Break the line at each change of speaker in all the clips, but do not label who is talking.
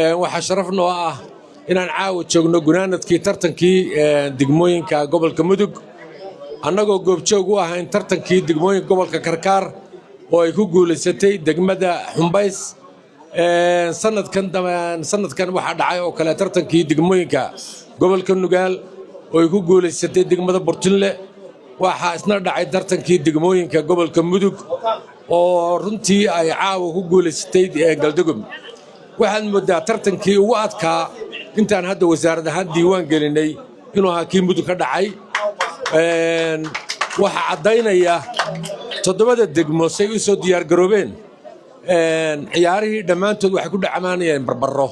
waxaa sharaf noo ah inaan caawa joogno gunaanadkii tartankii degmooyinka gobolka Mudug annagoo goobjoog u ahayn tartankii degmooyinka gobolka Karkaar oo ay ku guuleysatay degmada Xumbays sanadkan waxa dhacay oo kale tartankii degmooyinka gobolka Nugaal oo ay ku guuleysatay degmada Burtinle waxa isna dhacay tartankii degmooyinka gobolka Mudug oo runtii ay caawa ku guuleysatay Galdogob waxaan moodaa tartankii ugu adkaa intaan hadda wasaaradda diiwaan gelinay inuu ahaa kii Mudug ka dhacay waxa cadaynaya toddobada degmo say u soo diyaar garoobeen ciyaarihii dhammaantood waxay ku dhacmaanayeen barbaro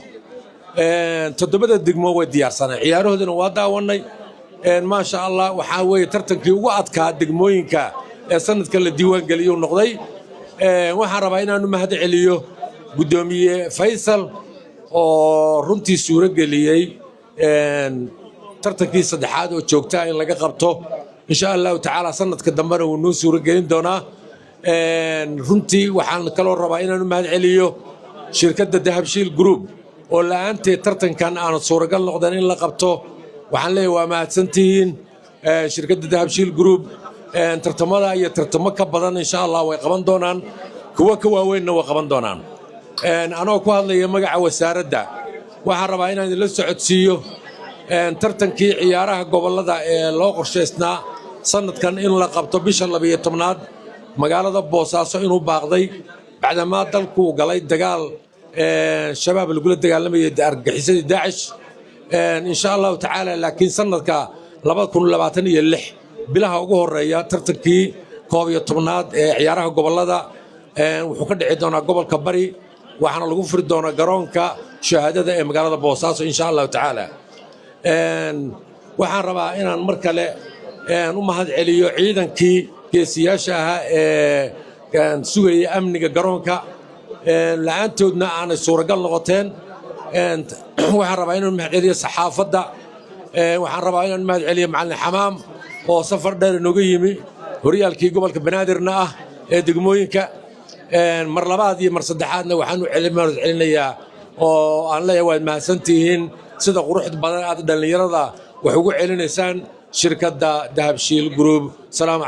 toddobada degmo way diyaarsanay ciyaarahoodana waa daawanay ma sha Allah waxa weeye tartankii ugu adkaa degmooyinka sanadka la diiwaan geliyo noqday waxaan rabaa inaan u mahad celiyo gudoomiye Faysal oo runtii suura geliyay tartankii saddexaad oo joogta in laga qabto insha Allah taala sanadka dambana uu noo suura gelin doonaa runtii waxaan kaloo rabaa inaan u mahad celiyo shirkadda Dahabshiil Group oo la'aanteed tartankan aan suuragal noqdan in la qabto waxaan leeyahay waa mahadsantihiin shirkadda Dahabshiil Group tartamada iyo tartamo ka badan insha Allah way qaban doonaan kuwa ka waaweynna way qaban doonaan anoo ku hadlaya magaca wasaaradda waxaan rabaa inaan la socodsiiyo tartankii ciyaaraha gobolada ee loo qorsheysnaa sanadkan in la qabto bisha 12aad magaalada Boosaaso inuu baaqday bacdama dalku galay dagaal shabaab lagu dagaalamay argagixisadii Daacish insha Allah taala laakiin sanadka 2026 bilaha ugu horeeya tartankii 11aad ee ciyaaraha gobolada wuxuu ka dhici doonaa gobolka Bari waxaana lagu furi doonaa garoonka shahaadada ee magaalada Boosaaso insha Allah taala waxaan rabaa inaan mar kale u mahad celiyo ciidankii geesiyaasha ahaa ee sugayay amniga garoonka la'aantoodna aanay suuragal noqoteen waxaan rabaa inaan mahad celiyo saxaafadda waxaan rabaa inaan mahad celiyo macallin Xamaam oo safar dheer nooga yimi horyaalkii gobolka Banaadirna ah ee degmooyinka mar labaad iyo mar saddexaadna waxaan u celinayaa oo aan leeyahay waad mahadsantihiin sida quruxda badan aad dhalinyarada wax ugu celinaysaan shirkadda Dahabshiil Group. Salaam.